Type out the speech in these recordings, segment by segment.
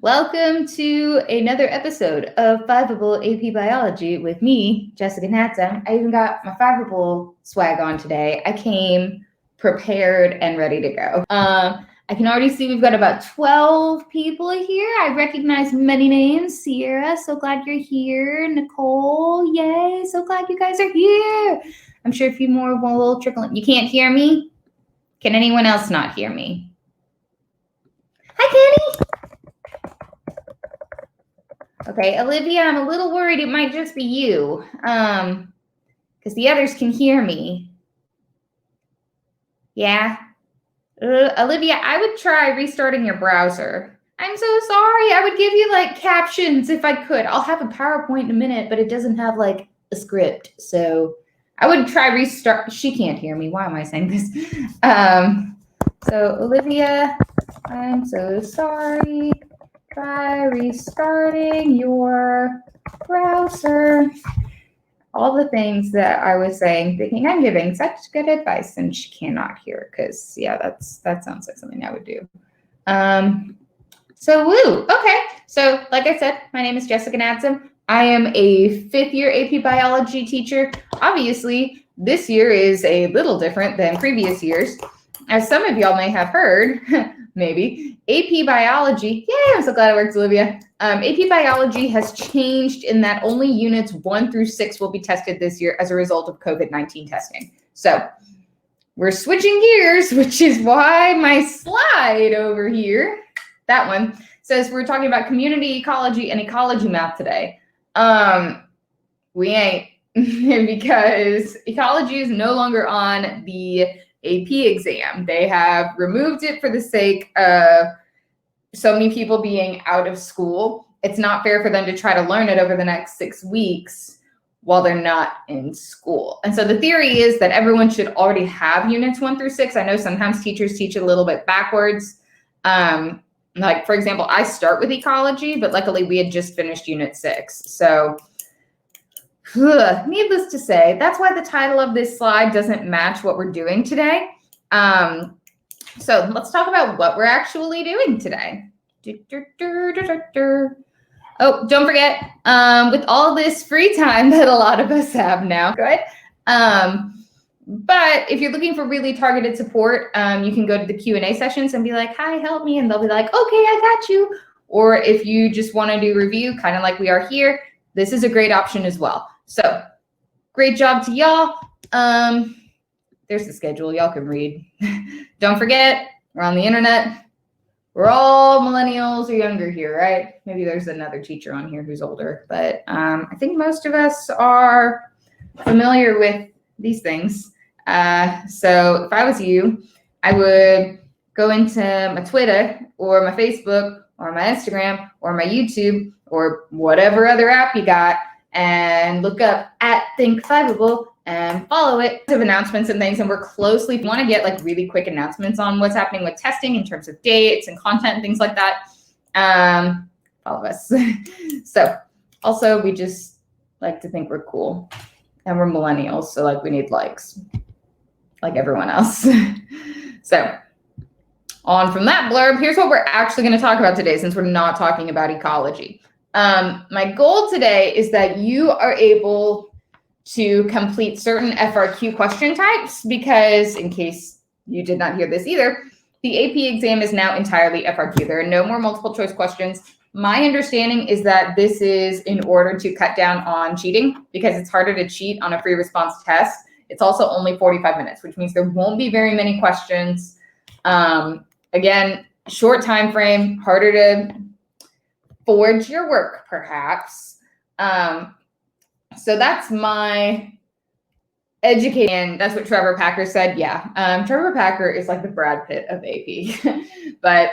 Welcome to another episode of Fiveable AP Biology with me, Jessica Natzam. I even got my Fiveable swag on today. I came prepared and ready to go. I can already see we've got about 12 people here. I recognize many names. Sierra, so glad you're here. Nicole, yay, so glad you guys are here. I'm sure a few more will trickle in. You can't hear me? Can anyone else not hear me? Hi, Kenny. Okay, Olivia, I'm a little worried it might just be you, because the others can hear me. Yeah. Olivia, I would try restarting your browser. I'm so sorry. I would give you like captions if I could. I'll have a PowerPoint in a minute, but it doesn't have like a script. So I would try restart. She can't hear me. Why am I saying this? So Olivia, I'm so sorry. Try restarting your browser. All the things that I was saying, thinking I'm giving such good advice, and she cannot hear because, yeah, that sounds like something I would do. So woo. Okay. So like I said, my name is Jessica Natzam. I am a fifth-year AP Biology teacher. Obviously, this year is a little different than previous years. As some of y'all may have heard, maybe, AP Biology, yay, I'm so glad it works, Olivia. AP Biology has changed in that only units 1 through 6 will be tested this year as a result of COVID-19 testing. So we're switching gears, which is why my slide over here, that one, says we're talking about community ecology and ecology math today. We ain't, because ecology is no longer on the AP exam. They have removed it for the sake of so many people being out of school. It's not fair for them to try to learn it over the next 6 weeks while they're not in school. And so the theory is that everyone should already have units 1 through 6. I know sometimes teachers teach a little bit backwards. Like, for example, I start with ecology, but luckily we had just finished unit 6. So needless to say, that's why the title of this slide doesn't match what we're doing today. So let's talk about what we're actually doing today. Oh, don't forget, with all this free time that a lot of us have now, good. But if you're looking for really targeted support, you can go to the Q&A sessions and be like, hi, help me. And they'll be like, okay, I got you. Or if you just want to do review, kind of like we are here, this is a great option as well. So great job to y'all. There's the schedule. Y'all can read. Don't forget, we're on the internet. We're all millennials or younger here, right? Maybe there's another teacher on here who's older, but I think most of us are familiar with these things. So if I was you, I would go into my Twitter or my Facebook or my Instagram or my YouTube or whatever other app you got and look up @ThinkFiveable and follow it. Of announcements and things, and we're closely, if you want to get like really quick announcements on what's happening with testing in terms of dates and content and things like that, follow us. So also we just like to think we're cool and we're millennials, so like we need likes like everyone else. So on from that blurb, here's what we're actually going to talk about today, since we're not talking about ecology. My goal today is that you are able to complete certain FRQ question types, because in case you did not hear this either, the AP exam is now entirely FRQ. There are no more multiple choice questions. My understanding is that this is in order to cut down on cheating, because it's harder to cheat on a free response test. It's also only 45 minutes, which means there won't be very many questions. Again, short time frame, harder to forge your work, perhaps. So that's my educating, and that's what Trevor Packer said. Yeah, Trevor Packer is like the Brad Pitt of AP. But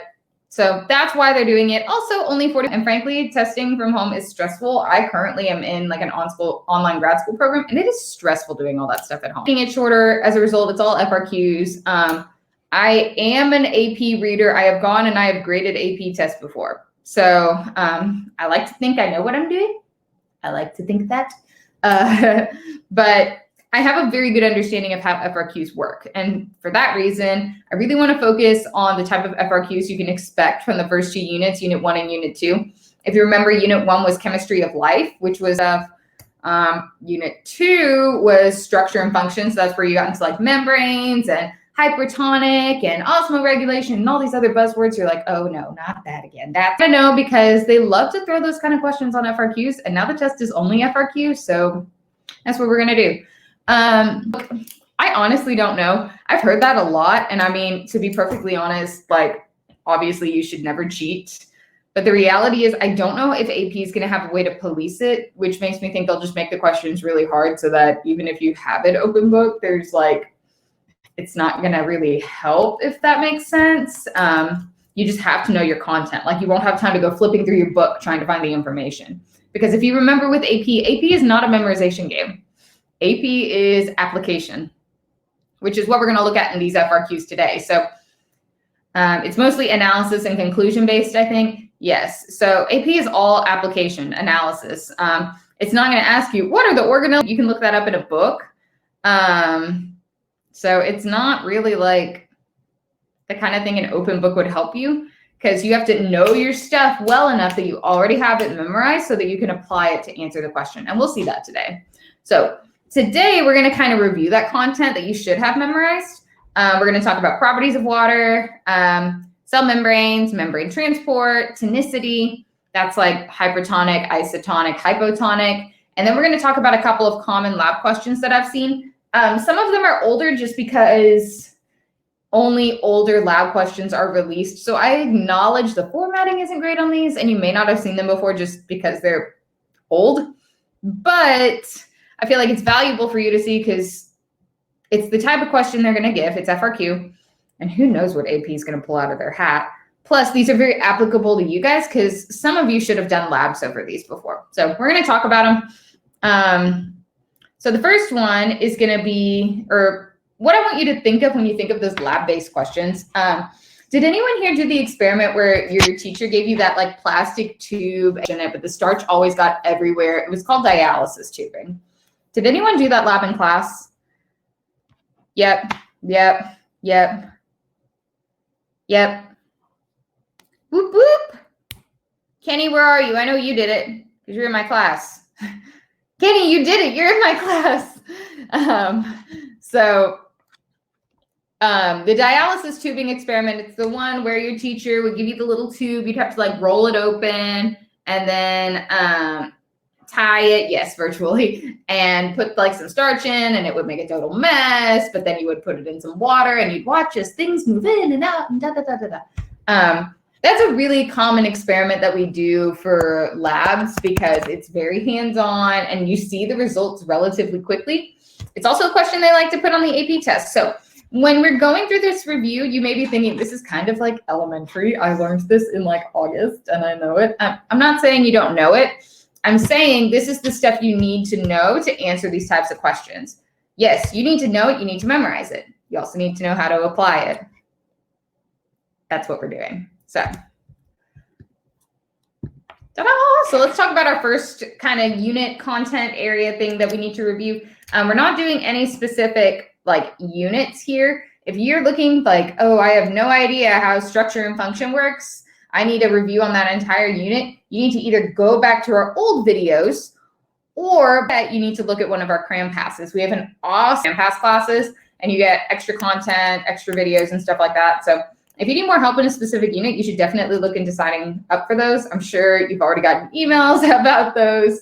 so that's why they're doing it. Also, only 40, and frankly, testing from home is stressful. I currently am in like an online grad school program, and it is stressful doing all that stuff at home. Making it shorter as a result, it's all FRQs. I am an AP reader. I have gone and I have graded AP tests before. So I like to think I know what I'm doing. I like to think that. But I have a very good understanding of how FRQs work. And for that reason, I really want to focus on the type of FRQs you can expect from the first 2 units, Unit 1 and Unit 2. If you remember, Unit 1 was Chemistry of Life, which was Unit 2 was Structure and Function. So that's where you got into like membranes and hypertonic and osmoregulation and all these other buzzwords. You're like, oh no, not that again. That's I know, because they love to throw those kind of questions on FRQs, and now the test is only FRQ, so that's what we're gonna do. I honestly don't know. I've heard that a lot, and I mean, to be perfectly honest, like obviously you should never cheat. But the reality is I don't know if AP is going to have a way to police it, which makes me think they'll just make the questions really hard so that even if you have it open book, there's like, it's not going to really help, if that makes sense. You just have to know your content. Like you won't have time to go flipping through your book trying to find the information. Because if you remember with AP is not a memorization game. AP is application, which is what we're going to look at in these FRQs today. So it's mostly analysis and conclusion based, I think. Yes. So AP is all application analysis. It's not going to ask you, what are the organelles? You can look that up in a book. So it's not really like the kind of thing an open book would help you, because you have to know your stuff well enough that you already have it memorized so that you can apply it to answer the question. And we'll see that today. So today we're going to kind of review that content that you should have memorized. We're going to talk about properties of water, cell membranes, membrane transport, tonicity. That's like hypertonic, isotonic, hypotonic. And then we're going to talk about a couple of common lab questions that I've seen. Some of them are older just because only older lab questions are released. So I acknowledge the formatting isn't great on these, and you may not have seen them before just because they're old. But I feel like it's valuable for you to see because it's the type of question they're going to give. It's FRQ. And who knows what AP is going to pull out of their hat. Plus, these are very applicable to you guys because some of you should have done labs over these before. So we're going to talk about them. So the first one is going to be, or what I want you to think of when you think of those lab-based questions. Did anyone here do the experiment where your teacher gave you that like plastic tube in it, but the starch always got everywhere? It was called dialysis tubing. Did anyone do that lab in class? Yep. Whoop, whoop. Kenny, where are you? I know you did it because you're in my class. Kenny, you did it. You're in my class. The dialysis tubing experiment, it's the one where your teacher would give you the little tube. You'd have to like roll it open and then tie it, yes, virtually, and put like some starch in, and it would make a total mess. But then you would put it in some water and you'd watch as things move in and out and that's a really common experiment that we do for labs because it's very hands-on and you see the results relatively quickly. It's also a question they like to put on the AP test. So when we're going through this review, you may be thinking, this is kind of like elementary. I learned this in like August and I know it. I'm not saying you don't know it. I'm saying this is the stuff you need to know to answer these types of questions. Yes, you need to know it. You need to memorize it. You also need to know how to apply it. That's what we're doing. So, ta-da! So let's talk about our first kind of unit content area thing that we need to review. We're not doing any specific like units here. If you're looking like, oh, I have no idea how structure and function works, I need a review on that entire unit, you need to either go back to our old videos or you need to look at one of our cram passes. We have an awesome cram pass classes and you get extra content, extra videos and stuff like that. So if you need more help in a specific unit, you should definitely look into signing up for those. I'm sure you've already gotten emails about those.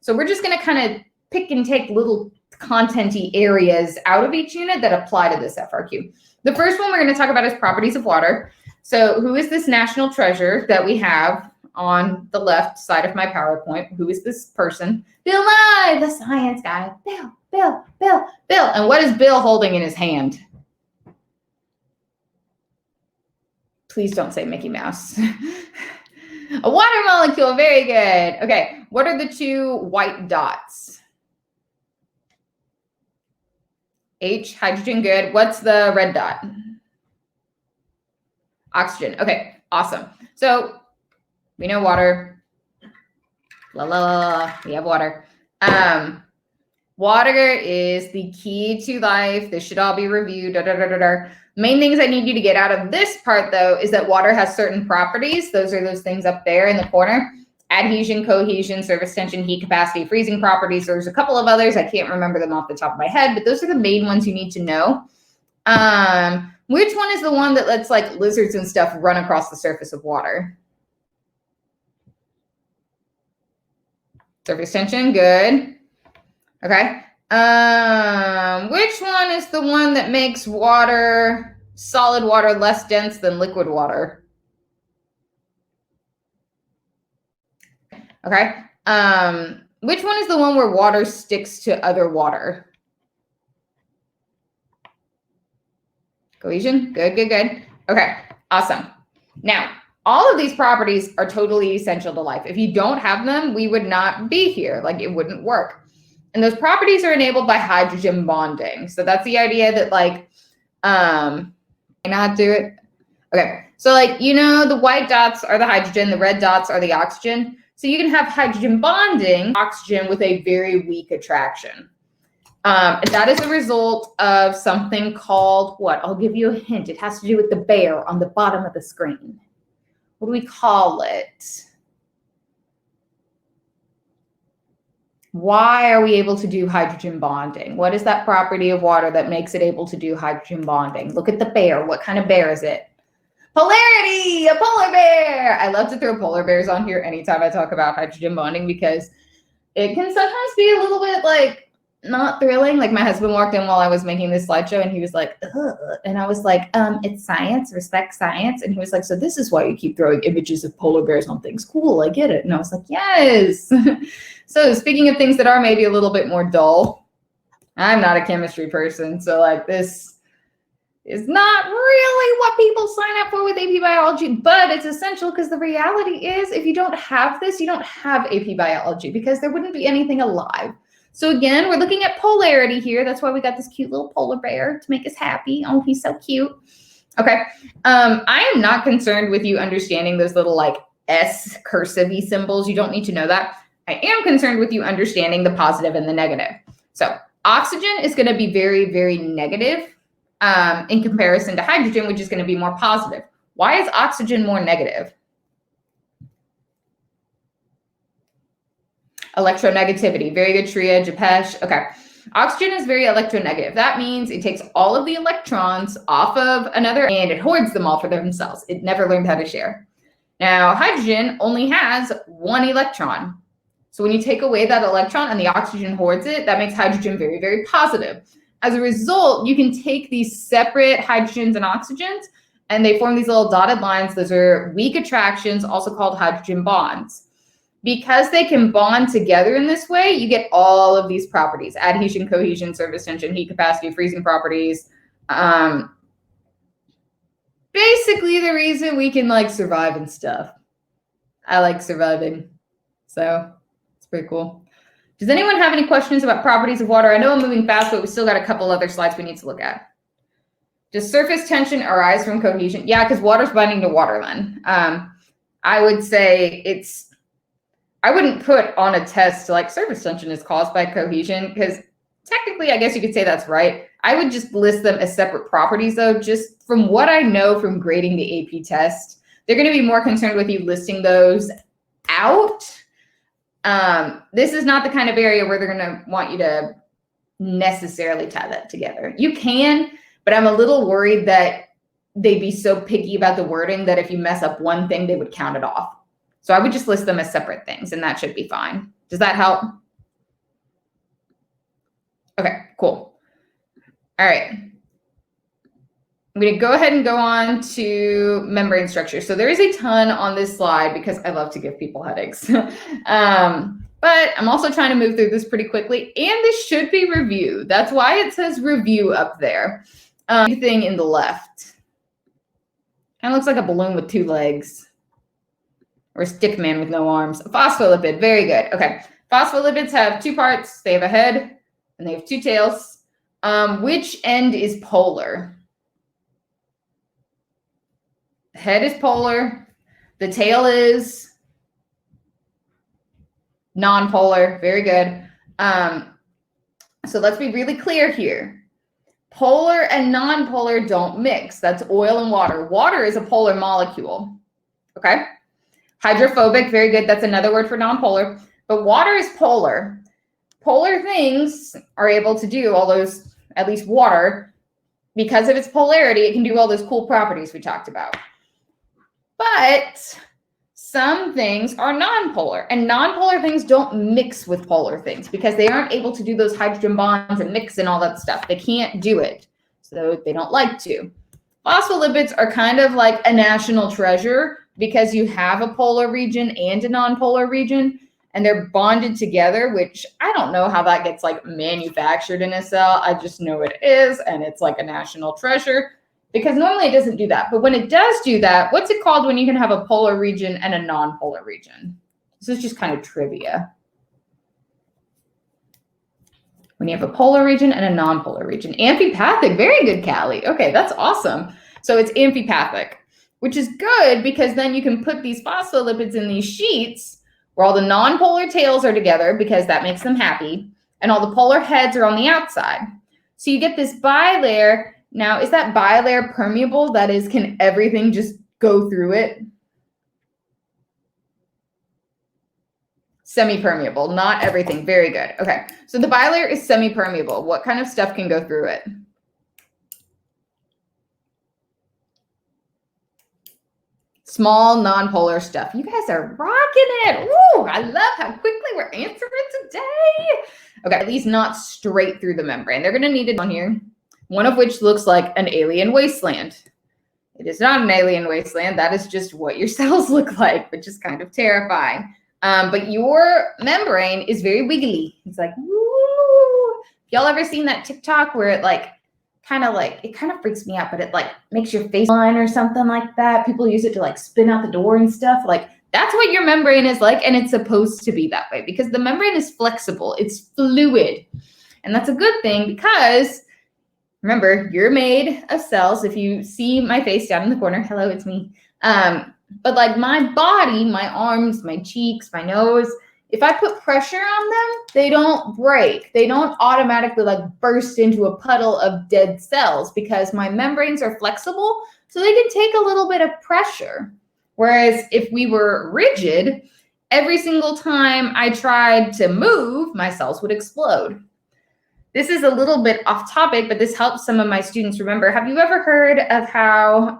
So we're just going to kind of pick and take little content-y areas out of each unit that apply to this FRQ. The first one we're going to talk about is properties of water. So who is this national treasure that we have on the left side of my PowerPoint? Who is this person? Bill Nye, the science guy. Bill. And what is Bill holding in his hand? Please don't say Mickey Mouse. A water molecule, very good. Okay, what are the two white dots? H, hydrogen, good. What's the red dot? Oxygen. Okay, awesome. So we know water. La la la la. We have water. Water is the key to life. This should all be reviewed. Main things I need you to get out of this part, though, is that water has certain properties. Those are those things up there in the corner. Adhesion, cohesion, surface tension, heat capacity, freezing properties. There's a couple of others. I can't remember them off the top of my head, but those are the main ones you need to know. Which one is the one that lets like lizards and stuff run across the surface of water? Surface tension, good. Okay. Which one is the one that makes water, solid water, less dense than liquid water? Okay. Which one is the one where water sticks to other water? Cohesion, good, good, good. Okay, awesome. Now, all of these properties are totally essential to life. If you don't have them, we would not be here. Like, it wouldn't work. And those properties are enabled by hydrogen bonding. So that's the idea that like, not do it. Okay. So like, you know, the white dots are the hydrogen, the red dots are the oxygen. So you can have hydrogen bonding oxygen with a very weak attraction. And that is a result of something called what? I'll give you a hint. It has to do with the bear on the bottom of the screen. What do we call it? Why are we able to do hydrogen bonding? What is that property of water that makes it able to do hydrogen bonding? Look at the bear. What kind of bear is it? Polarity, a polar bear. I love to throw polar bears on here anytime I talk about hydrogen bonding because it can sometimes be a little bit like not thrilling. Like my husband walked in while I was making this slideshow and he was like, ugh. And I was like, it's science, respect science. And he was like, so this is why you keep throwing images of polar bears on things. Cool, I get it. And I was like, yes. So speaking of things that are maybe a little bit more dull, I'm not a chemistry person. So like this is not really what people sign up for with AP biology, but it's essential because the reality is if you don't have this, you don't have AP biology because there wouldn't be anything alive. So again, we're looking at polarity here. That's why we got this cute little polar bear to make us happy. Oh, he's so cute. Okay. I am not concerned with you understanding those little like S cursive-y symbols. You don't need to know that. I am concerned with you understanding the positive and the negative. So oxygen is going to be very, very negative in comparison to hydrogen, which is going to be more positive. Why is oxygen more negative? Electronegativity. Very good, Shreya, Japesh. Okay. Oxygen is very electronegative. That means it takes all of the electrons off of another and it hoards them all for themselves. It never learned how to share. Now, hydrogen only has one electron. So when you take away that electron and the oxygen hoards it, that makes hydrogen very, very positive. As a result, you can take these separate hydrogens and oxygens and they form these little dotted lines. Those are weak attractions, also called hydrogen bonds. Because they can bond together in this way, you get all of these properties: adhesion, cohesion, surface tension, heat capacity, freezing properties. Basically the reason we can like survive and stuff. I like surviving. So it's pretty cool. Does anyone have any questions about properties of water? I know I'm moving fast, but we still got a couple other slides we need to look at. Does surface tension arise from cohesion? Yeah, because water's binding to water then. I would say I wouldn't put on a test like surface tension is caused by cohesion because technically I guess you could say that's right. I would just list them as separate properties though. Just from what I know from grading the AP test, they're going to be more concerned with you listing those out. This is not the kind of area where they're going to want you to necessarily tie that together. You can, but I'm a little worried that they'd be so picky about the wording that if you mess up one thing, they would count it off. So I would just list them as separate things and that should be fine. Does that help? Okay, cool. All right. I'm going to go ahead and go on to membrane structure. So there is a ton on this slide because I love to give people headaches. But I'm also trying to move through this pretty quickly and this should be review. That's why it says review up there. Thing in the left. Kind of looks like a balloon with two legs. Or a stick man with no arms. A phospholipid, very good. Okay, phospholipids have two parts. They have a head and they have two tails. Which end is polar? The head is polar. The tail is non-polar. Very good. So let's be really clear here. Polar and non-polar don't mix. That's oil and water. Water is a polar molecule, okay? Hydrophobic, very good. That's another word for non-polar. But water is polar. Polar things are able to do all those, at least water, because of its polarity, it can do all those cool properties we talked about. But some things are non-polar, and non-polar things don't mix with polar things because they aren't able to do those hydrogen bonds and mix and all that stuff. They can't do it, so they don't like to. Phospholipids are kind of like a national treasure because you have a polar region and a non-polar region, and they're bonded together, which I don't know how that gets like manufactured in a cell. I just know it is, and it's like a national treasure. Because normally it doesn't do that. But when it does do that, what's it called when you can have a polar region and a non-polar region? This is just kind of trivia. When you have a polar region and a non-polar region. Amphipathic, very good, Callie. Okay, that's awesome. So it's amphipathic, which is good because then you can put these phospholipids in these sheets where all the non-polar tails are together because that makes them happy, and all the polar heads are on the outside. So you get this bilayer. Now, is that bilayer permeable? That is, can everything just go through it? Semi-permeable, not everything. Very good. Okay, so the bilayer is semi-permeable. What kind of stuff can go through it? Small, non-polar stuff. You guys are rocking it. Woo, I love how quickly we're answering today. Okay, at least not straight through the membrane. They're going to need it on here. One of which looks like an alien wasteland. It is not an alien wasteland. That is just what your cells look like, which is kind of terrifying. But your membrane is very wiggly. It's like, woo. Y'all ever seen that TikTok where it kind of freaks me out, but it like makes your face line or something like that? People use it to like spin out the door and stuff. Like that's what your membrane is like, and it's supposed to be that way because the membrane is flexible. It's fluid. And that's a good thing because remember, you're made of cells. If you see my face down in the corner, hello, it's me. But like my body, my arms, my cheeks, my nose, if I put pressure on them, they don't break. They don't automatically like burst into a puddle of dead cells because my membranes are flexible, so they can take a little bit of pressure. Whereas if we were rigid, every single time I tried to move, my cells would explode. This is a little bit off topic, but this helps some of my students remember. Have you ever heard of how,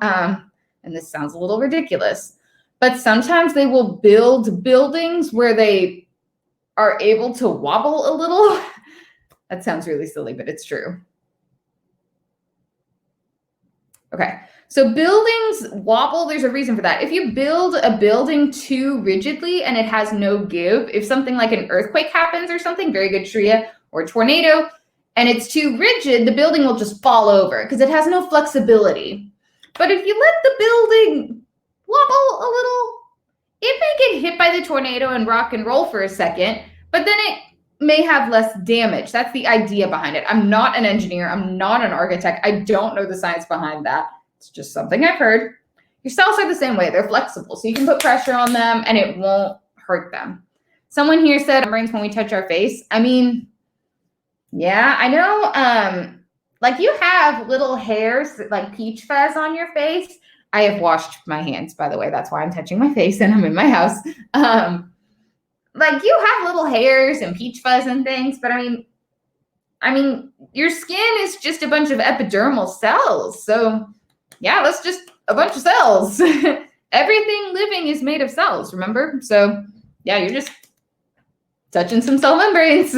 and this sounds a little ridiculous, but sometimes they will build buildings where they are able to wobble a little? That sounds really silly, but it's true. Okay, so buildings wobble, there's a reason for that. If you build a building too rigidly and it has no give, if something like an earthquake happens or something, very good, Shreya, or a tornado, and it's too rigid, the building will just fall over because it has no flexibility. But if you let the building wobble a little, it may get hit by the tornado and rock and roll for a second, but then it may have less damage. That's the idea behind it. I'm not an engineer. I'm not an architect. I don't know the science behind that. It's just something I've heard. Your cells are the same way. They're flexible, so you can put pressure on them and it won't hurt them. Someone here said membranes when we touch our face. I mean, yeah, I know. Like you have little hairs, like peach fuzz on your face. I have washed my hands, by the way. That's why I'm touching my face and I'm in my house. Like you have little hairs and peach fuzz and things, but I mean, your skin is just a bunch of epidermal cells. So yeah, that's just a bunch of cells. Everything living is made of cells, remember? So yeah, you're just touching some cell membranes.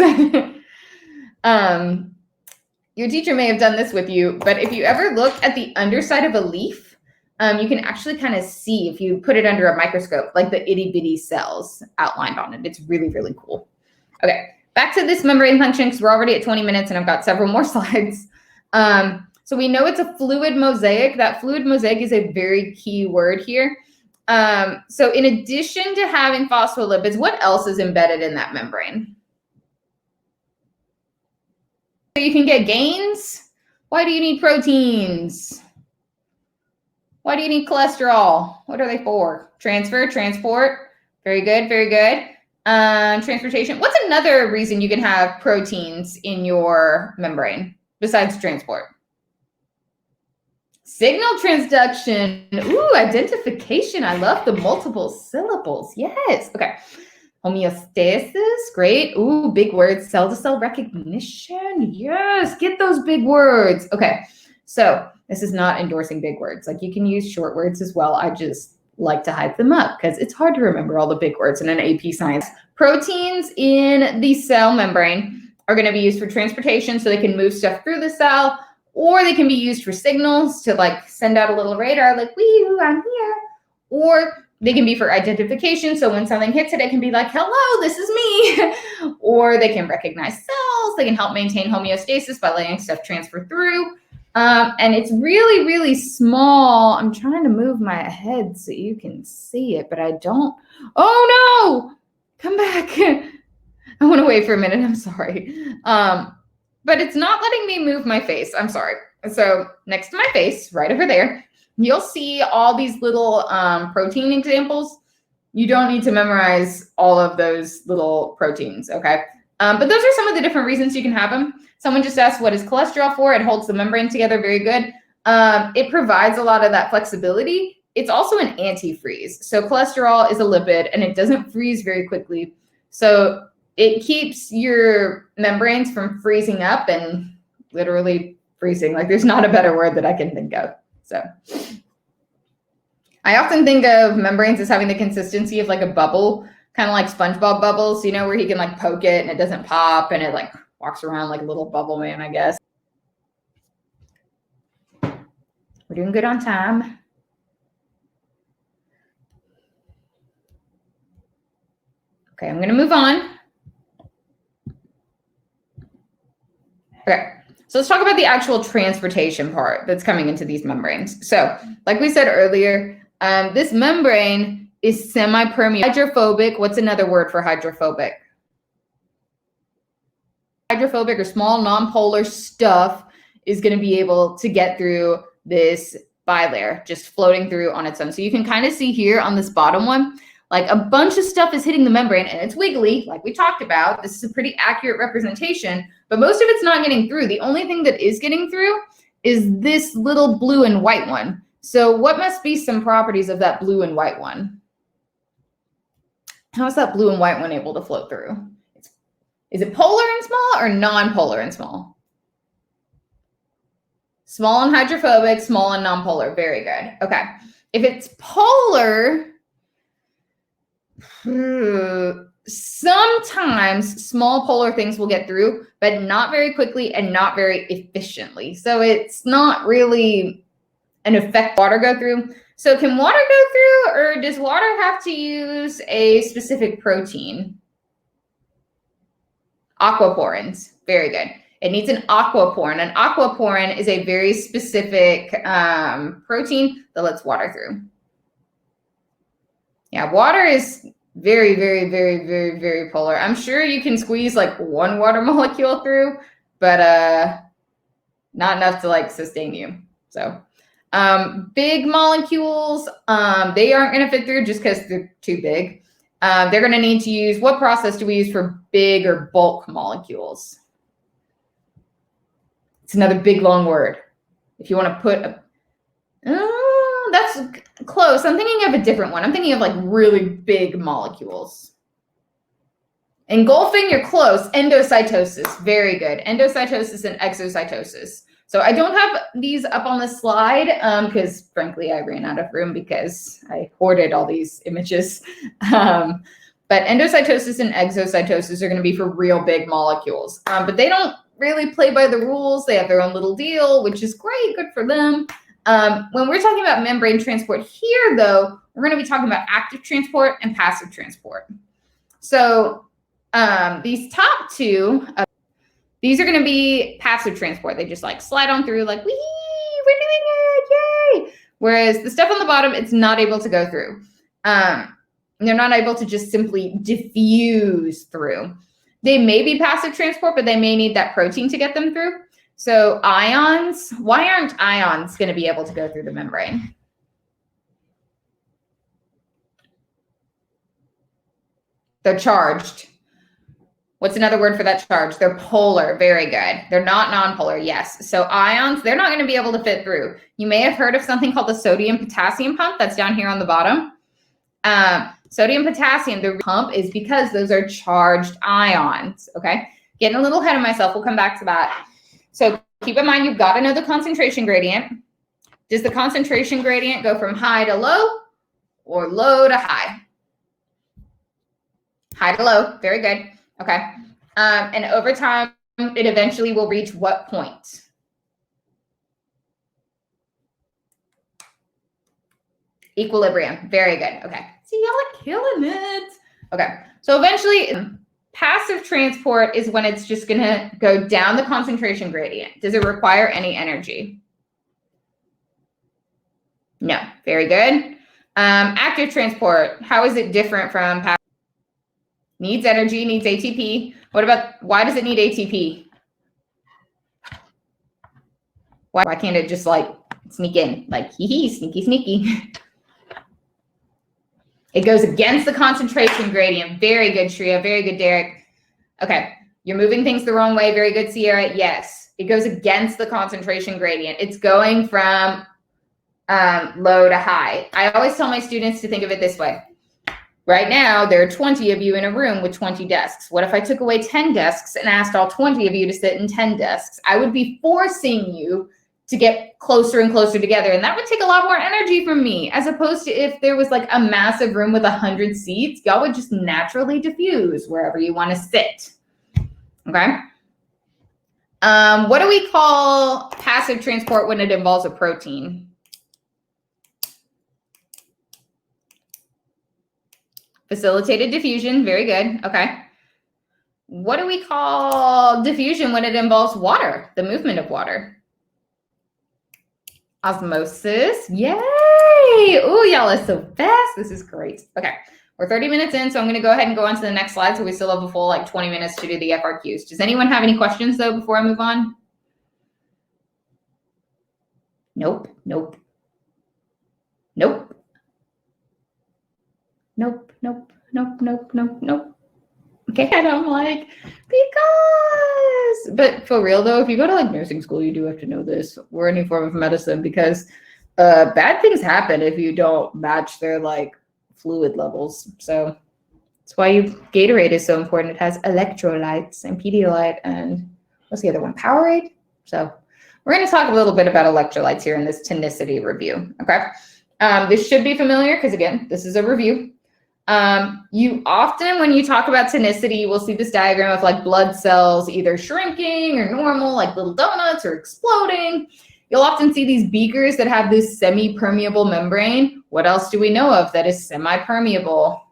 Your teacher may have done this with you, but if you ever look at the underside of a leaf, you can actually kind of see if you put it under a microscope, like the itty bitty cells outlined on it. It's really, really cool. Okay, back to this membrane function because we're already at 20 minutes and I've got several more slides. So we know it's a fluid mosaic. That fluid mosaic is a very key word here. So in addition to having phospholipids, what else is embedded in that membrane? You can get gains. Why do you need proteins? Why do you need cholesterol? What are they for? Transfer, transport. Very good, very good. Transportation. What's another reason you can have proteins in your membrane besides transport? Signal transduction. Ooh, identification. I love the multiple syllables. Yes. Okay. Homeostasis. Great. Ooh, big words. Cell-to-cell recognition. Yes. Get those big words. Okay. So this is not endorsing big words. Like, you can use short words as well. I just like to hype them up because it's hard to remember all the big words in an AP science. Proteins in the cell membrane are going to be used for transportation, so they can move stuff through the cell, or they can be used for signals to like send out a little radar like, wee, I'm here. Or they can be for identification, so when something hits it, it can be like, hello, this is me. Or they can recognize cells. They can help maintain homeostasis by letting stuff transfer through. And it's really, really small. I'm trying to move my head so you can see it, but I don't. Oh, no. Come back. I went away for a minute. I'm sorry. But it's not letting me move my face. I'm sorry. So next to my face, right over there, you'll see all these little protein examples. You don't need to memorize all of those little proteins, okay? But those are some of the different reasons you can have them. Someone just asked, what is cholesterol for? It holds the membrane together very good. It provides a lot of that flexibility. It's also an antifreeze. So cholesterol is a lipid and it doesn't freeze very quickly. So it keeps your membranes from freezing up and literally freezing. Like, there's not a better word that I can think of. So I often think of membranes as having the consistency of like a bubble, kind of like SpongeBob bubbles, you know, where he can like poke it and it doesn't pop and it like walks around like a little bubble man, I guess. We're doing good on time. Okay, I'm going to move on. Okay, so let's talk about the actual transportation part that's coming into these membranes. So like we said earlier, this membrane is semi-permeable. Hydrophobic. What's another word for hydrophobic? Hydrophobic or small nonpolar stuff is going to be able to get through this bilayer, just floating through on its own. So you can kind of see here on this bottom one, like a bunch of stuff is hitting the membrane and it's wiggly, like we talked about. This is a pretty accurate representation, but most of it's not getting through. The only thing that is getting through is this little blue and white one. So what must be some properties of that blue and white one? How is that blue and white one able to float through? Is it polar and small or non-polar and small? Small and hydrophobic, small and non-polar. Very good. Okay. If it's polar, sometimes small polar things will get through, but not very quickly and not very efficiently. So it's not really an effect water go through. So can water go through, or does water have to use a specific protein? Aquaporins. Very good. It needs an aquaporin. An aquaporin is a very specific protein that lets water through. Yeah, water is very, very, very, very, very polar. I'm sure you can squeeze like one water molecule through, but not enough to like sustain you. So big molecules, they aren't going to fit through just because they're too big. They're going to need to use, what process do we use for big or bulk molecules? It's another big, long word. If you want to put a, that's close. I'm thinking of a different one. I'm thinking of like really big molecules. Engulfing, you're close. Endocytosis. Very good. Endocytosis and exocytosis. So I don't have these up on the slide because frankly, I ran out of room because I hoarded all these images. But endocytosis and exocytosis are going to be for real big molecules. But they don't really play by the rules. They have their own little deal, which is great. Good for them. When we're talking about membrane transport here, though, we're going to be talking about active transport and passive transport. So these top two, these are going to be passive transport. They just like slide on through like, wee, we're doing it, yay. Whereas the stuff on the bottom, it's not able to go through. They're not able to just simply diffuse through. They may be passive transport, but they may need that protein to get them through. So ions, why aren't ions going to be able to go through the membrane? They're charged. What's another word for that charge? They're polar. Very good. They're not nonpolar. Yes. So ions, they're not going to be able to fit through. You may have heard of something called the sodium-potassium pump. That's down here on the bottom. Sodium-potassium, the pump is because those are charged ions. Okay. Getting a little ahead of myself. We'll come back to that. So keep in mind, you've got to know the concentration gradient. Does the concentration gradient go from high to low or low to high? High to low. Very good. Okay. And over time, it eventually will reach what point? Equilibrium. Very good. Okay. See, y'all are killing it. Okay. So eventually, passive transport is when it's just going to go down the concentration gradient. Does it require any energy? No. Very good. Active transport. How is it different from passive? Needs energy, needs ATP. What about, why does it need ATP? Why can't it just like sneak in? Like, hee, sneaky, sneaky. It goes against the concentration gradient. Very good, Shreya. Very good, Derek. Okay. You're moving things the wrong way. Very good, Sierra. Yes. It goes against the concentration gradient. It's going from low to high. I always tell my students to think of it this way. Right now, there are 20 of you in a room with 20 desks. What if I took away 10 desks and asked all 20 of you to sit in 10 desks? I would be forcing you to get closer and closer together. And that would take a lot more energy from me, as opposed to if there was like a massive room with 100 seats, y'all would just naturally diffuse wherever you want to sit. Okay. What do we call passive transport when it involves a protein? Facilitated diffusion. Very good. Okay. What do we call diffusion when it involves water, the movement of water? Osmosis. Yay. Oh, y'all are so fast. This is great. Okay. We're 30 minutes in, so I'm going to go ahead and go on to the next slide. So we still have a full like 20 minutes to do the FRQs. Does anyone have any questions though before I move on? Nope. Nope. Nope. Nope, nope, nope, nope, nope, nope. Okay, and I'm like, but for real though, if you go to like nursing school, you do have to know this, or any form of medicine, because bad things happen if you don't match their like fluid levels. So that's why Gatorade is so important. It has electrolytes and Pedialyte and what's the other one? Powerade. So we're going to talk a little bit about electrolytes here in this tonicity review. Okay, this should be familiar because again, this is a review. You often, when you talk about tonicity, you will see this diagram of like blood cells either shrinking or normal, like little donuts, or exploding. You'll often see these beakers that have this semi-permeable membrane. What else do we know of that is semi-permeable?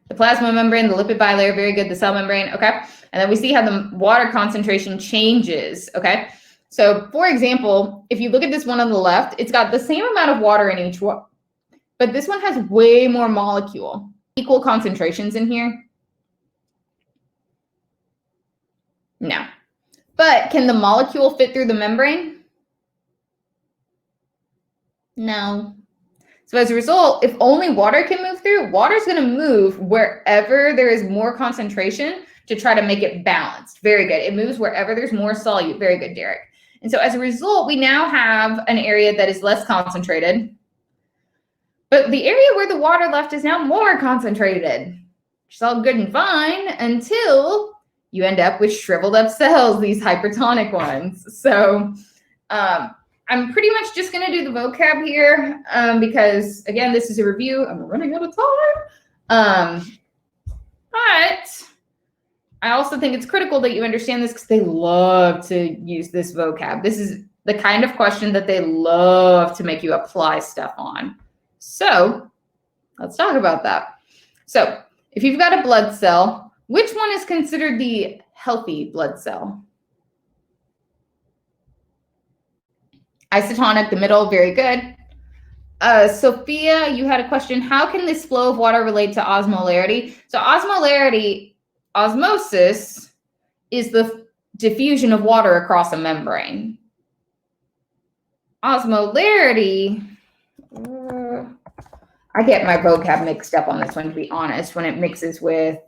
The plasma membrane, the lipid bilayer, very good, the cell membrane, okay? And then we see how the water concentration changes, okay? So, for example, if you look at this one on the left, it's got the same amount of water in each one, but this one has way more molecule. Equal concentrations in here? No. But can the molecule fit through the membrane? No. So as a result, if only water can move through, water is going to move wherever there is more concentration to try to make it balanced. Very good. It moves wherever there's more solute. Very good, Derek. And so as a result, we now have an area that is less concentrated, but the area where the water left is now more concentrated, which is all good and fine until you end up with shriveled up cells, these hypertonic ones. So I'm pretty much just going to do the vocab here because, again, this is a review. I'm running out of time. But I also think it's critical that you understand this because they love to use this vocab. This is the kind of question that they love to make you apply stuff on. So let's talk about that. So if you've got a blood cell, which one is considered the healthy blood cell? Isotonic, the middle, very good. Sophia, you had a question. How can this flow of water relate to osmolarity? So osmosis is the diffusion of water across a membrane. Osmolarity, I get my vocab mixed up on this one, to be honest, when it mixes with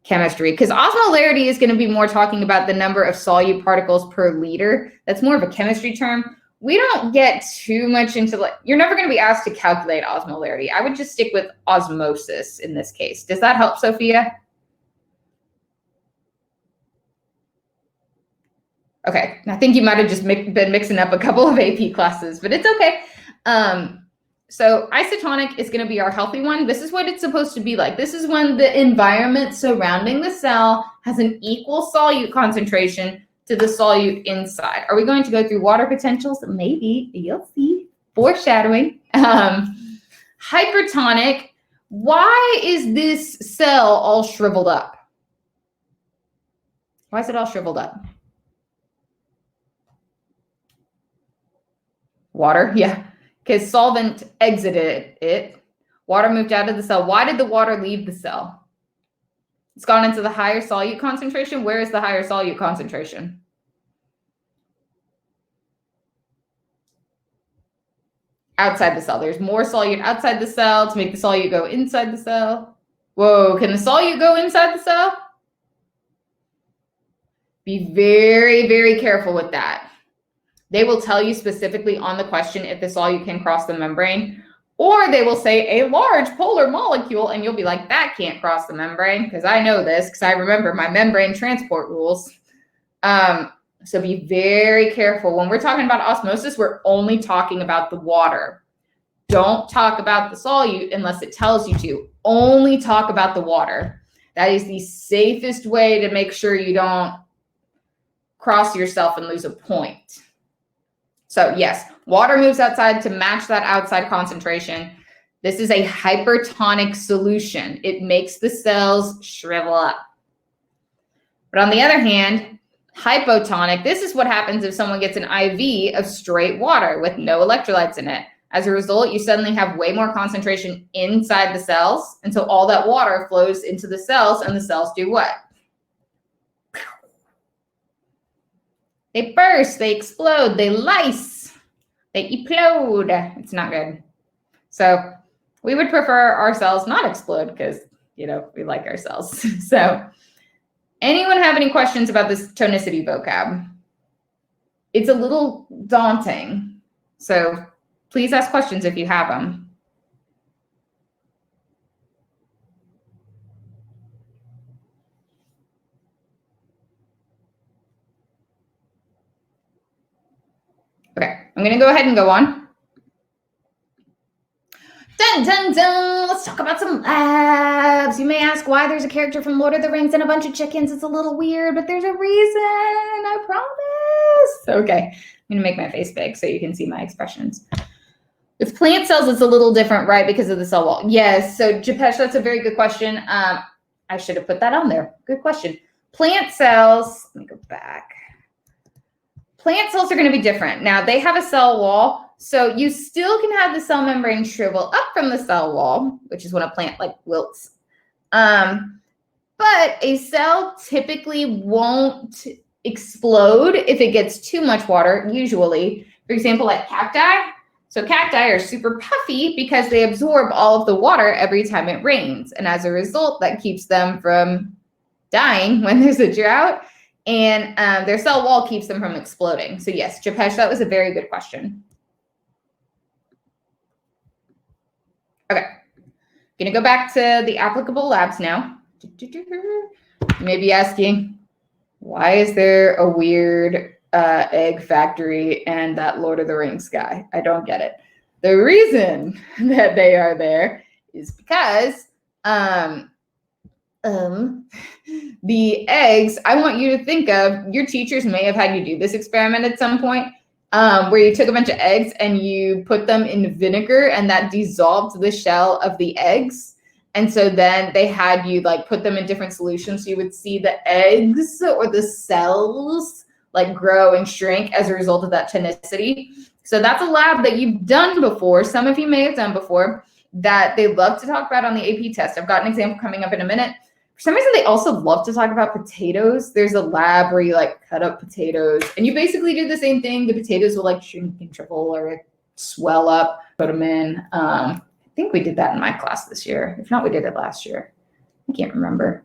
chemistry, because osmolarity is going to be more talking about the number of solute particles per liter. That's more of a chemistry term. We don't get too much into, like, you're never going to be asked to calculate osmolarity. I would just stick with osmosis in this case. Does that help, Sophia? Okay, I think you might have just been mixing up a couple of AP classes, but it's okay. So isotonic is going to be our healthy one. This is what it's supposed to be like. This is when the environment surrounding the cell has an equal solute concentration to the solute inside. Are we going to go through water potentials? Maybe. You'll see. Foreshadowing. Hypertonic. Why is this cell all shriveled up? Why is it all shriveled up? Water, yeah. Because solvent exited it. Water moved out of the cell. Why did the water leave the cell? It's gone into the higher solute concentration. Where is the higher solute concentration? Outside the cell. There's more solute outside the cell to make the solute go inside the cell. Whoa, can the solute go inside the cell? Be very, very careful with that. They will tell you specifically on the question if the solute can cross the membrane, or they will say a large polar molecule, and you'll be like, that can't cross the membrane, because I know this, because I remember my membrane transport rules. So be very careful. When we're talking about osmosis, we're only talking about the water. Don't talk about the solute unless it tells you to. Only talk about the water. That is the safest way to make sure you don't cross yourself and lose a point. So yes, water moves outside to match that outside concentration. This is a hypertonic solution. It makes the cells shrivel up. But on the other hand, hypotonic, this is what happens if someone gets an IV of straight water with no electrolytes in it. As a result, you suddenly have way more concentration inside the cells, and so all that water flows into the cells, and the cells do what? They burst, they explode, they lyse, they implode. It's not good. So we would prefer our cells not explode because, you know, we like our cells. So anyone have any questions about this tonicity vocab? It's a little daunting. So please ask questions if you have them. Okay, I'm going to go ahead and go on. Dun, dun, dun. Let's talk about some labs. You may ask why there's a character from Lord of the Rings and a bunch of chickens. It's a little weird, but there's a reason. I promise. Okay, I'm going to make my face big so you can see my expressions. With plant cells, it's a little different, right, because of the cell wall. Yes, so Japesh, that's a very good question. I should have put that on there. Good question. Plant cells, let me go back. Plant cells are going to be different. Now, they have a cell wall, so you still can have the cell membrane shrivel up from the cell wall, which is when a plant like wilts. But a cell typically won't explode if it gets too much water, usually. For example, like cacti. So cacti are super puffy because they absorb all of the water every time it rains. And as a result, that keeps them from dying when there's a drought. And their cell wall keeps them from exploding. So yes, Japesh, that was a very good question. Okay, going to go back to the applicable labs now. You may be asking, why is there a weird egg factory and that Lord of the Rings guy? I don't get it. The reason that they are there is because the eggs, I want you to think of, your teachers may have had you do this experiment at some point, where you took a bunch of eggs and you put them in vinegar and that dissolved the shell of the eggs. And so then they had you like put them in different solutions. So you would see the eggs or the cells like grow and shrink as a result of that tonicity. So that's a lab that you've done before. Some of you may have done before that they love to talk about on the AP test. I've got an example coming up in a minute. For some reason, they also love to talk about potatoes. There's a lab where you like cut up potatoes and you basically do the same thing. The potatoes will like shrink and triple or swell up, put them in. I think we did that in my class this year. If not, we did it last year. I can't remember.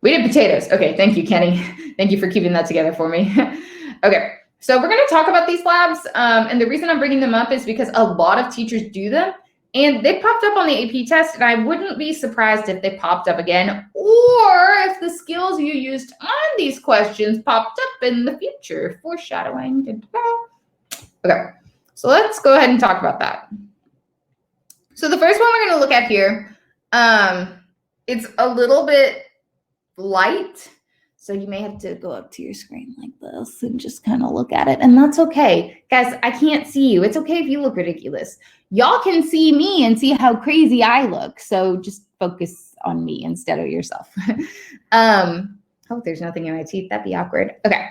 We did potatoes. Okay, thank you, Kenny. Thank you for keeping that together for me. Okay, so we're going to talk about these labs. And the reason I'm bringing them up is because a lot of teachers do them. And they popped up on the AP test, and I wouldn't be surprised if they popped up again, or if the skills you used on these questions popped up in the future. Foreshadowing. Okay, so let's go ahead and talk about that. So the first one we're going to look at here, it's a little bit light, so you may have to go up to your screen like this and just kind of look at it, and that's okay. Guys, I can't see you. It's okay if you look ridiculous. Y'all can see me and see how crazy I look, so just focus on me instead of yourself. Oh, there's nothing in my teeth. That'd be awkward. Okay,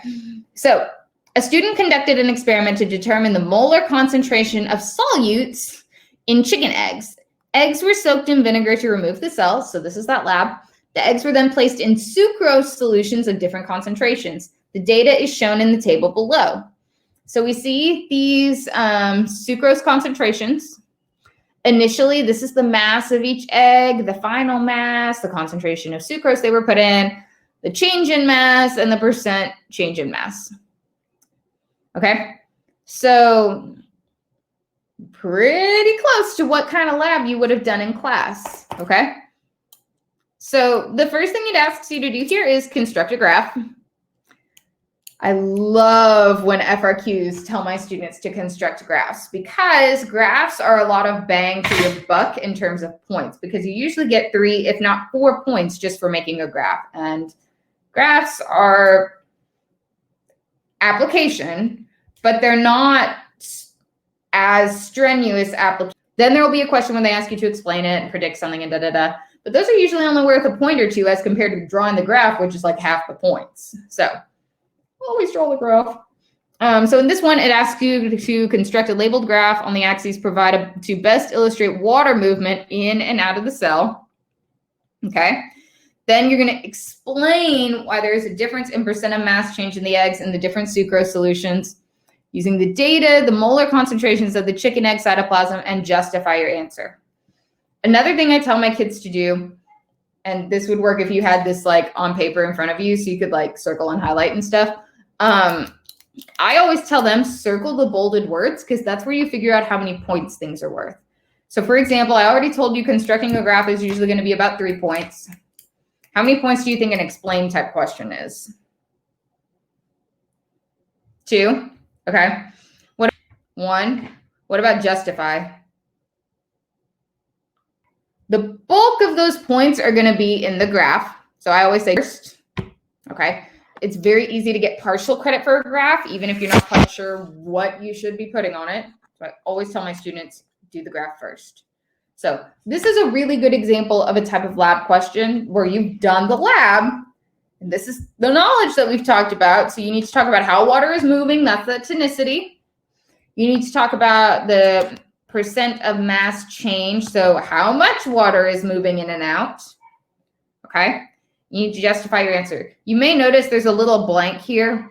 so a student conducted an experiment to determine the molar concentration of solutes in chicken eggs. Eggs were soaked in vinegar to remove the cells, so this is that lab. The eggs were then placed in sucrose solutions of different concentrations. The data is shown in the table below. So we see these sucrose concentrations. Initially, this is the mass of each egg, the final mass, the concentration of sucrose they were put in, the change in mass, and the percent change in mass. Okay, so pretty close to what kind of lab you would have done in class, okay? So the first thing it asks you to do here is construct a graph. I love when FRQs tell my students to construct graphs, because graphs are a lot of bang for your buck in terms of points, because you usually get 3, if not 4 points just for making a graph. And graphs are application, but they're not as strenuous application. Then there will be a question when they ask you to explain it and predict something and da-da-da. But those are usually only worth a point or 2 as compared to drawing the graph, which is like half the points. So always draw the graph. So in this one, it asks you to construct a labeled graph on the axes provided to best illustrate water movement in and out of the cell. Okay. Then you're going to explain why there is a difference in percent of mass change in the eggs and the different sucrose solutions using the data, the molar concentrations of the chicken egg cytoplasm, and justify your answer. Another thing I tell my kids to do, and this would work if you had this like on paper in front of you so you could like circle and highlight and stuff. I always tell them circle the bolded words, because that's where you figure out how many points things are worth. So for example, I already told you constructing a graph is usually going to be about 3 points. How many points do you think an explain type question is? 2. Okay. 1. What about justify? The bulk of those points are going to be in the graph. So I always say first. Okay. It's very easy to get partial credit for a graph, even if you're not quite sure what you should be putting on it. So I always tell my students, do the graph first. So this is a really good example of a type of lab question where you've done the lab, and this is the knowledge that we've talked about. So you need to talk about how water is moving. That's the tonicity. You need to talk about the percent of mass change. So how much water is moving in and out. Okay. You need to justify your answer. You may notice there's a little blank here.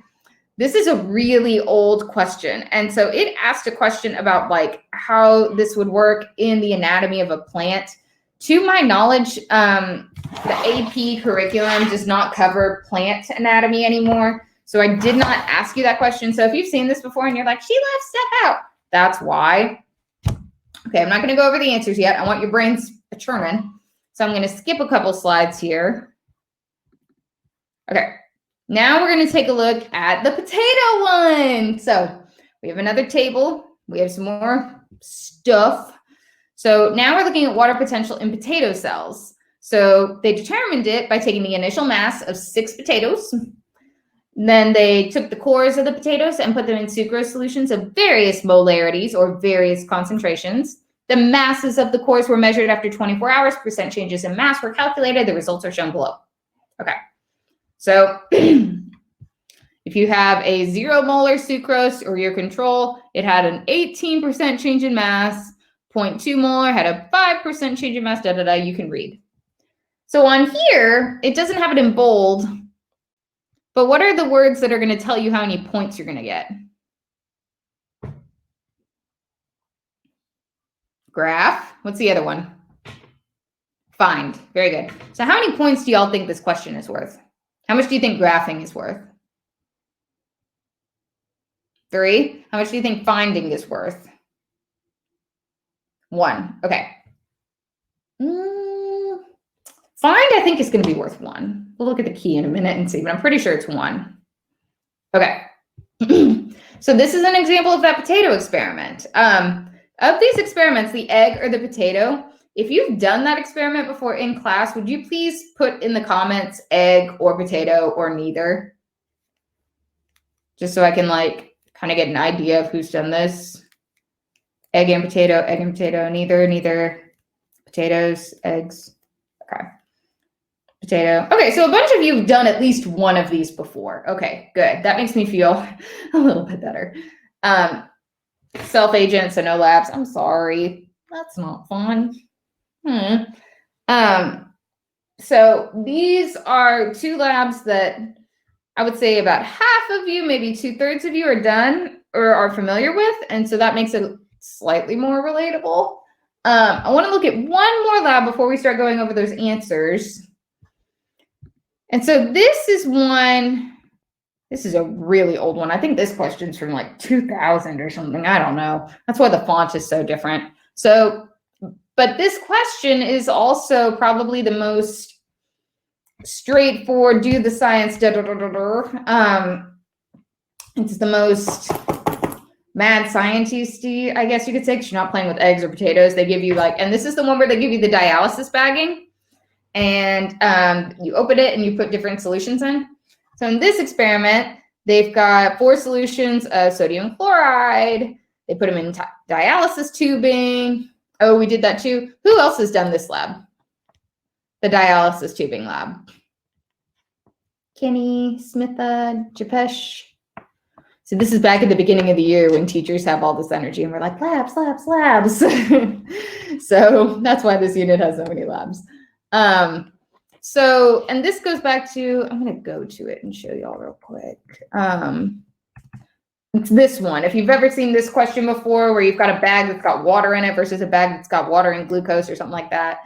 This is a really old question. And so it asked a question about like how this would work in the anatomy of a plant. To my knowledge, the AP curriculum does not cover plant anatomy anymore. So I did not ask you that question. So if you've seen this before and you're like, she left stuff out, that's why. Okay, I'm not going to go over the answers yet. I want your brains churning. So I'm going to skip a couple slides here. Okay, now we're going to take a look at the potato one. So we have another table. We have some more stuff. So now we're looking at water potential in potato cells. So they determined it by taking the initial mass of 6 potatoes. Then they took the cores of the potatoes and put them in sucrose solutions of various molarities or various concentrations. The masses of the cores were measured after 24 hours. Percent changes in mass were calculated. The results are shown below. Okay. So if you have a 0 molar sucrose or your control, it had an 18% change in mass, 0.2 molar had a 5% change in mass, you can read. So on here, it doesn't have it in bold, but what are the words that are going to tell you how many points you're going to get? Graph. What's the other one? Find. Very good. So how many points do y'all think this question is worth? How much do you think graphing is worth? 3. How much do you think finding is worth? 1. Okay. Find, I think, is going to be worth 1. We'll look at the key in a minute and see, but I'm pretty sure it's 1. Okay. So this is an example of that potato experiment. Of these experiments, the egg or the potato, if you've done that experiment before in class, would you please put in the comments egg or potato or neither? Just so I can like kind of get an idea of who's done this. Egg and potato, neither, potatoes, eggs. Okay. Potato. Okay, so a bunch of you have done at least one of these before. Okay, good. That makes me feel a little bit better. Self-agent, so no labs. I'm sorry. That's not fun. So these are 2 labs that I would say about half of you, maybe 2/3 of you are done or are familiar with. And so that makes it slightly more relatable. I want to look at one more lab before we start going over those answers. And so this is one, this is a really old one. I think this question's from like 2000 or something. I don't know. That's why the font is so different. So, but this question is also probably the most straightforward, do the science, it's the most mad scientist-y, I guess you could say, because you're not playing with eggs or potatoes. They give you like, and this is the one where they give you the dialysis bagging, and you open it and you put different solutions in. So in this experiment, they've got 4 solutions of sodium chloride. They put them in dialysis tubing. Oh, we did that too. Who else has done this lab? The dialysis tubing lab. Kenny, Smitha, Japesh. So this is back at the beginning of the year when teachers have all this energy and we're like, labs, labs, labs. So that's why this unit has so many labs. So, and this goes back to, I'm going to go to it and show y'all real quick. It's this one. If you've ever seen this question before where you've got a bag that's got water in it versus a bag that's got water and glucose or something like that.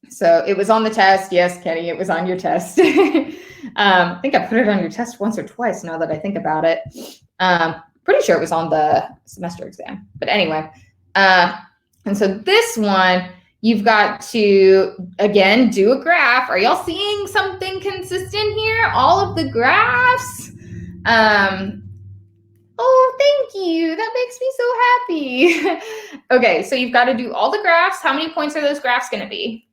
So it was on the test. Yes, Kenny, it was on your test. I think I put it on your test once or twice now that I think about it. Pretty sure it was on the semester exam. But anyway, and so this one, you've got to, again, do a graph. Are y'all seeing something consistent here? All of the graphs? Oh, thank you. That makes me so happy. Okay, so you've got to do all the graphs. How many points are those graphs going to be?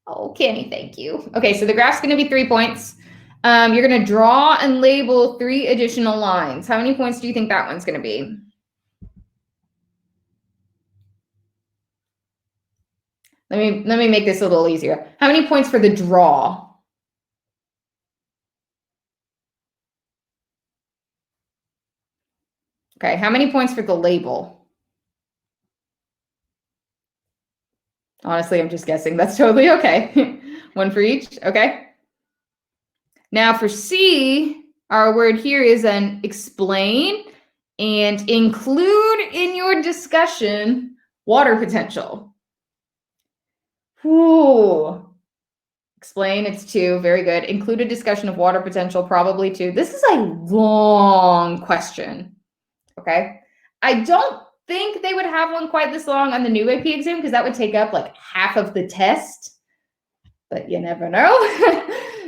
Oh, Kenny, thank you. Okay, so the graph's going to be 3 points. You're going to draw and label 3 additional lines. How many points do you think that one's going to be? Let me make this a little easier. How many points for the draw? Okay, how many points for the label? Honestly, I'm just guessing. That's totally okay. 1 for each, okay? Now for C, our word here is an explain and include in your discussion water potential. Ooh. Explain, it's 2, very good. Include a discussion of water potential, probably 2. This is a long question, okay? I don't think they would have one quite this long on the new AP exam because that would take up like half of the test, but you never know.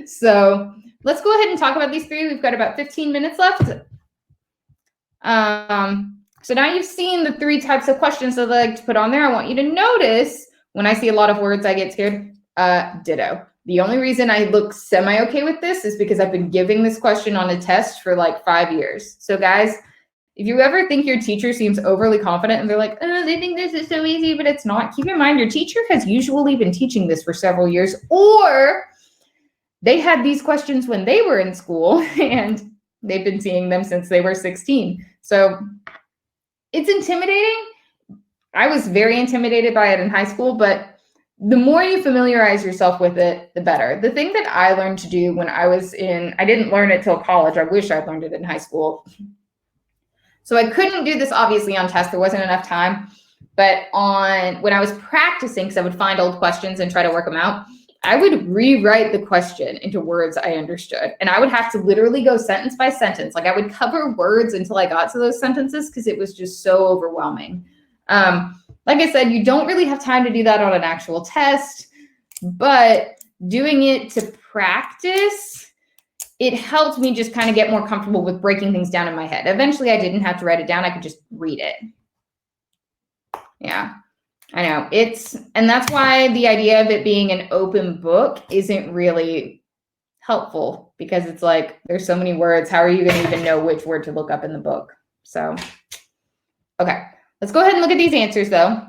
So let's go ahead and talk about these 3. We've got about 15 minutes left. So now you've seen the 3 types of questions that I like to put on there. I want you to notice when I see a lot of words, I get scared. Ditto. The only reason I look semi-okay with this is because I've been giving this question on a test for like 5 years. So guys, if you ever think your teacher seems overly confident and they're like, oh, they think this is so easy, but it's not, keep in mind your teacher has usually been teaching this for several years, or they had these questions when they were in school and they've been seeing them since they were 16. So it's intimidating. I was very intimidated by it in high school, but the more you familiarize yourself with it, the better. The thing that I learned to do when I was in, I didn't learn it till college. I wish I'd learned it in high school. So I couldn't do this obviously on test. There wasn't enough time. But when I was practicing, because I would find old questions and try to work them out, I would rewrite the question into words I understood. And I would have to literally go sentence by sentence. Like I would cover words until I got to those sentences because it was just so overwhelming. Like I said, you don't really have time to do that on an actual test, but doing it to practice, it helped me just kind of get more comfortable with breaking things down in my head. Eventually, I didn't have to write it down. I could just read it. Yeah, I know. And that's why the idea of it being an open book isn't really helpful, because it's like, there's so many words. How are you going to even know which word to look up in the book? So, okay, let's go ahead and look at these answers though.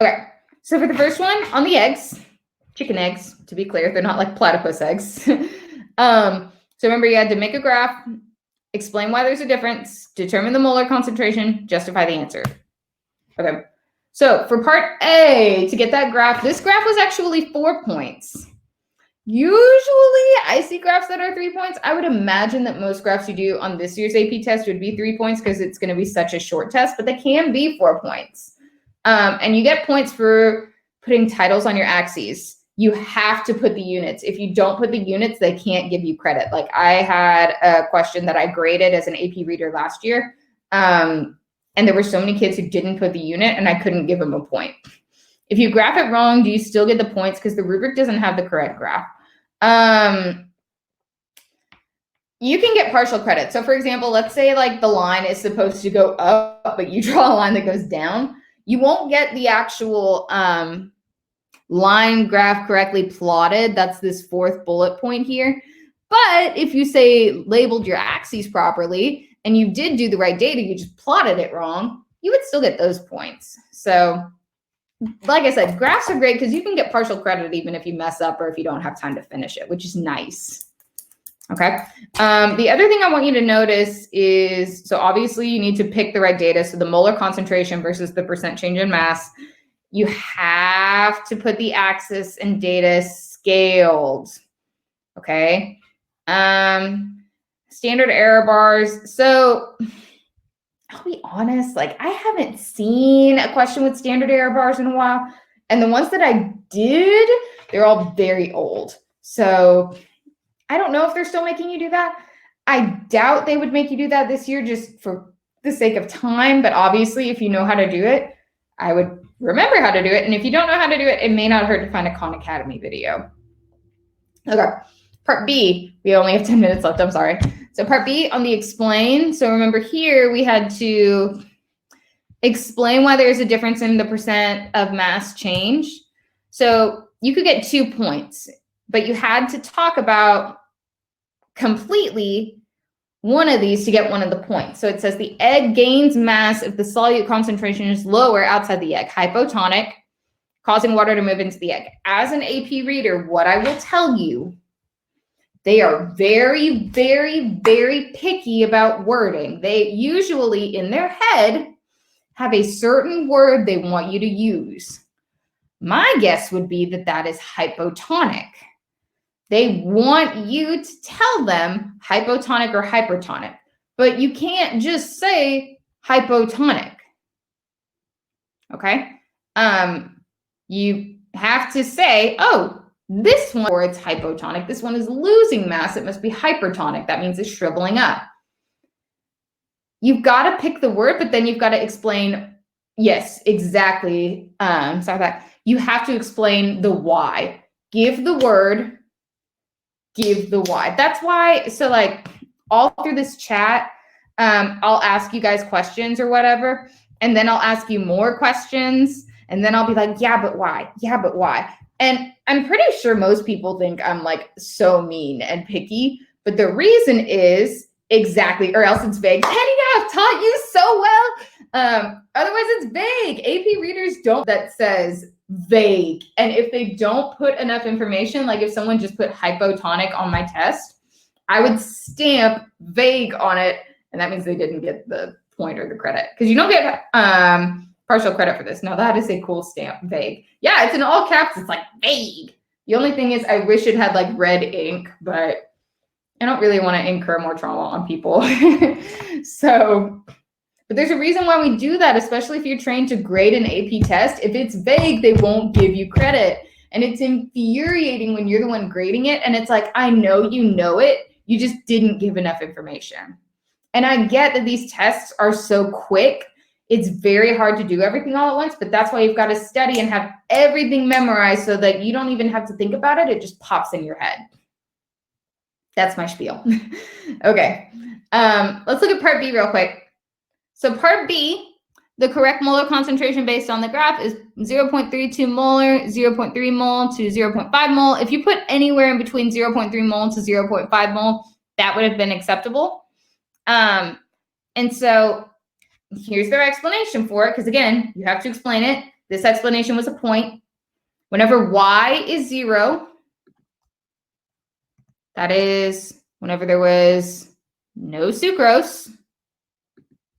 Okay, so for the first one on the eggs, chicken eggs, to be clear, they're not like platypus eggs. So remember, you had to make a graph, explain why there's a difference, determine the molar concentration, justify the answer. Okay, so for part A, to get that graph, this graph was actually 4 points. Usually I see graphs that are 3 points. I would imagine that most graphs you do on this year's AP test would be 3 points because it's going to be such a short test, but they can be 4 points. And you get points for putting titles on your axes. You have to put the units. If you don't put the units, they can't give you credit. Like I had a question that I graded as an AP reader last year. And there were so many kids who didn't put the unit and I couldn't give them a point. If you graph it wrong, do you still get the points? Because the rubric doesn't have the correct graph. You can get partial credit. So for example, let's say like the line is supposed to go up, but you draw a line that goes down. You won't get the actual line graph correctly plotted. That's this 4th bullet point here. But if you say labeled your axes properly and you did do the right data, you just plotted it wrong, you would still get those points. So like I said, graphs are great because you can get partial credit even if you mess up or if you don't have time to finish it, which is nice. Okay. The other thing I want you to notice is, so obviously you need to pick the right data. So the molar concentration versus the percent change in mass. You have to put the axis and data scaled. Okay. Standard error bars. So I'll be honest, like I haven't seen a question with standard error bars in a while. And the ones that I did, they're all very old. So I don't know if they're still making you do that. I doubt they would make you do that this year just for the sake of time. But obviously, if you know how to do it, I would remember how to do it. And if you don't know how to do it, it may not hurt to find a Khan Academy video. Okay, part B, we only have 10 minutes left, I'm sorry. So part B on the explain. So remember here, we had to explain why there's a difference in the percent of mass change. So you could get 2 points, but you had to talk about completely one of these to get one of the points. So it says the egg gains mass if the solute concentration is lower outside the egg, hypotonic, causing water to move into the egg. As an AP reader, what I will tell you, they are very, very, very picky about wording. They usually in their head have a certain word they want you to use. My guess would be that that is hypotonic. They want you to tell them hypotonic or hypertonic, but you can't just say hypotonic. Okay? You have to say, oh, this one, or it's hypotonic. This one is losing mass. It must be hypertonic. That means it's shriveling up. You've got to pick the word, but then you've got to explain, yes, exactly. Sorry about that. You have to explain the why. Give the word, give the why. That's why, so like all through this chat, I'll ask you guys questions or whatever, and then I'll ask you more questions, and then I'll be like, yeah, but why? Yeah, but why? And I'm pretty sure most people think I'm like so mean and picky, but the reason is exactly, or else it's vague. Kenny, I've taught you so well. Otherwise it's vague. AP readers don't, that says vague. And if they don't put enough information, like if someone just put hypotonic on my test, I would stamp vague on it. And that means they didn't get the point or the credit, because you don't get partial credit for this. Now that is a cool stamp, vague. Yeah, it's in all caps. It's like vague. The only thing is I wish it had like red ink, but I don't really want to incur more trauma on people. So, but there's a reason why we do that, especially if you're trained to grade an AP test. If it's vague, they won't give you credit. And it's infuriating when you're the one grading it. And it's like, I know you know it, you just didn't give enough information. And I get that these tests are so quick. It's very hard to do everything all at once, but that's why you've got to study and have everything memorized so that you don't even have to think about it. It just pops in your head. That's my spiel. Okay. Let's look at part B real quick. So part B, the correct molar concentration based on the graph is 0.32 molar, 0.3 mole to 0.5 mole. If you put anywhere in between 0.3 mole to 0.5 mole, that would have been acceptable. And so here's their explanation for it, because again, you have to explain it. This explanation was a point. Whenever y is 0, that is whenever there was no sucrose,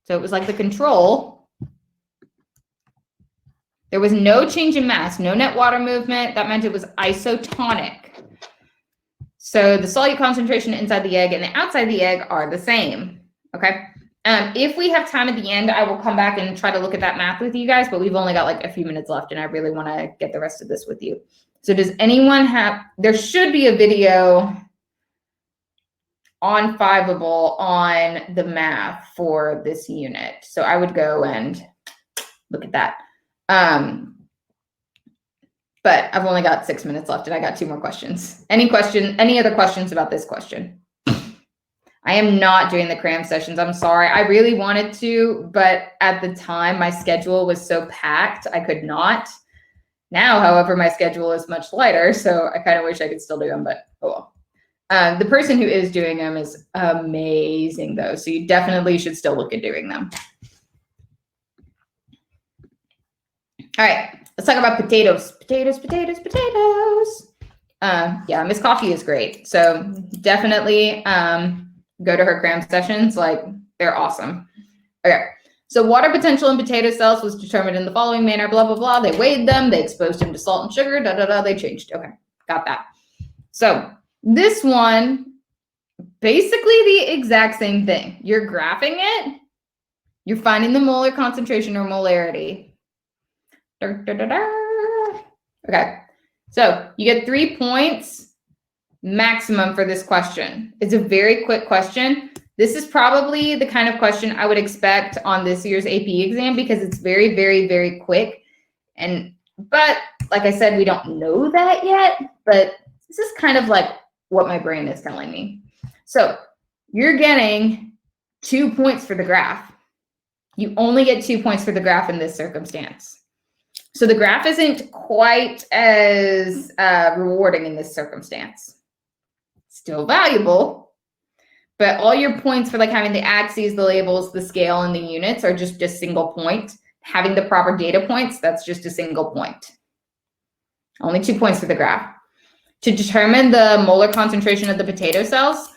so it was like the control, there was no change in mass, no net water movement. That meant it was isotonic. So the solute concentration inside the egg and the outside the egg are the same, okay? If we have time at the end, I will come back and try to look at that math with you guys, but we've only got like a few minutes left and I really want to get the rest of this with you. So does anyone have, there should be a video on Fiveable on the math for this unit. So I would go and look at that. But I've only got 6 minutes left and I got 2 more questions. Any other questions about this question? I am not doing the cram sessions. I'm sorry. I really wanted to, but at the time my schedule was so packed, I could not. Now, however, my schedule is much lighter, so I kind of wish I could still do them, but oh well. The person who is doing them is amazing though, so you definitely should still look at doing them. All right, let's talk about potatoes. Potatoes. Yeah, Miss Coffee is great, so definitely go to her cram sessions. Like, they're awesome. Okay, so water potential in potato cells was determined in the following manner, blah, blah, blah. They weighed them, they exposed them to salt and sugar, da, da, da, they changed. Okay, got that. So this one, basically the exact same thing. You're graphing it, you're finding the molar concentration or molarity. Da, da, da, da. Okay, so you get 3 points maximum for this question. It's a very quick question. This is probably the kind of question I would expect on this year's AP exam because it's very, very, very quick. But like I said, we don't know that yet, but this is kind of like what my brain is telling me. So you're getting 2 points for the graph. You only get 2 points for the graph in this circumstance. So the graph isn't quite as rewarding in this circumstance. Still valuable, but all your points for like having the axes, the labels, the scale, and the units are just a single point. Having the proper data points, that's just a single point. Only 2 points for the graph. To determine the molar concentration of the potato cells,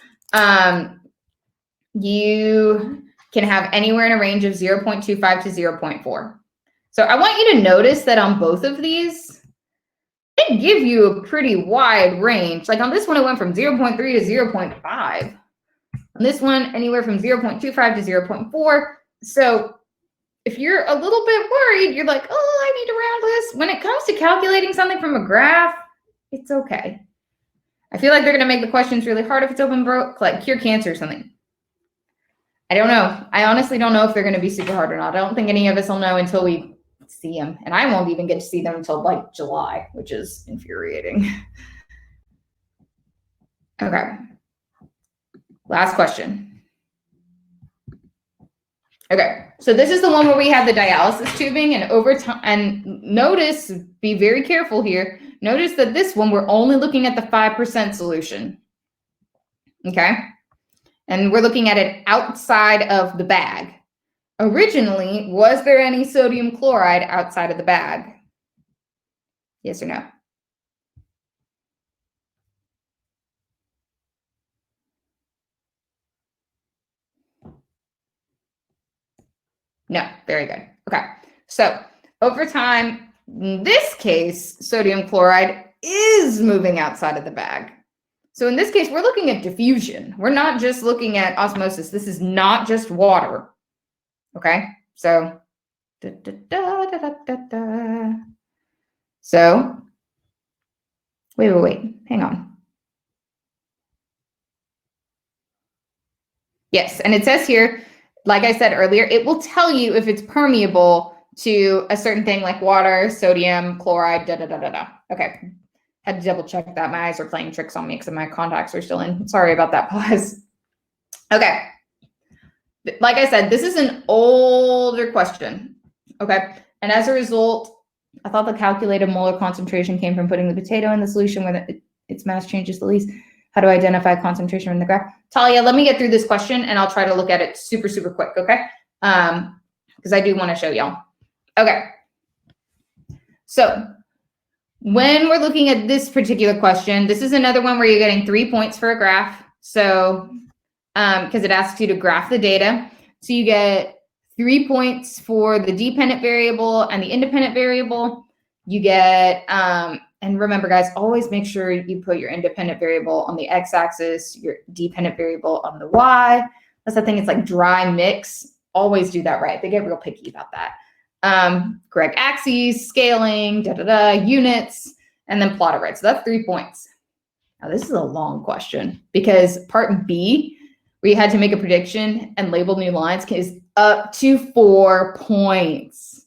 you can have anywhere in a range of 0.25 to 0.4. So I want you to notice that on both of these, they give you a pretty wide range. Like on this one, it went from 0.3 to 0.5. On this one, anywhere from 0.25 to 0.4. So if you're a little bit worried, you're like, oh, I need to round this. When it comes to calculating something from a graph, it's okay. I feel like they're going to make the questions really hard if it's open broke, like cure cancer or something. I don't know. I honestly don't know if they're going to be super hard or not. I don't think any of us will know until we see them. And I won't even get to see them until like July, which is infuriating. Okay. Last question. Okay. So this is the one where we have the dialysis tubing, and over time, and notice, be very careful here. Notice that this one, we're only looking at the 5% solution. Okay. And we're looking at it outside of the bag. Originally, was there any sodium chloride outside of the bag? Yes or no? No, very good. Okay, so over time, in this case, sodium chloride is moving outside of the bag. So in this case, we're looking at diffusion. We're not just looking at osmosis. This is not just water. Okay, so so wait, hang on. Yes, and it says here, like I said earlier, it will tell you if it's permeable to a certain thing like water, sodium, chloride, Okay, had to double check that. My eyes are playing tricks on me because my contacts are still in. Sorry about that pause. Okay, like I said, this is an older question. Okay, and as a result, I thought the calculated molar concentration came from putting the potato in the solution where its mass changes the least. How do I identify concentration in the graph? Talia, let me get through this question and I'll try to look at it super, super quick, okay? Because I do want to show y'all. Okay. So when we're looking at this particular question, this is another one where you're getting 3 points for a graph. So because it asks you to graph the data. So you get 3 points for the dependent variable and the independent variable. You get, and remember guys, always make sure you put your independent variable on the x-axis, your dependent variable on the y. That's the thing, it's like dry mix. Always do that right. They get real picky about that. Correct axes, scaling, units, and then plot it right. So that's 3 points. Now this is a long question because part B, where you had to make a prediction and label new lines, is up to 4 points.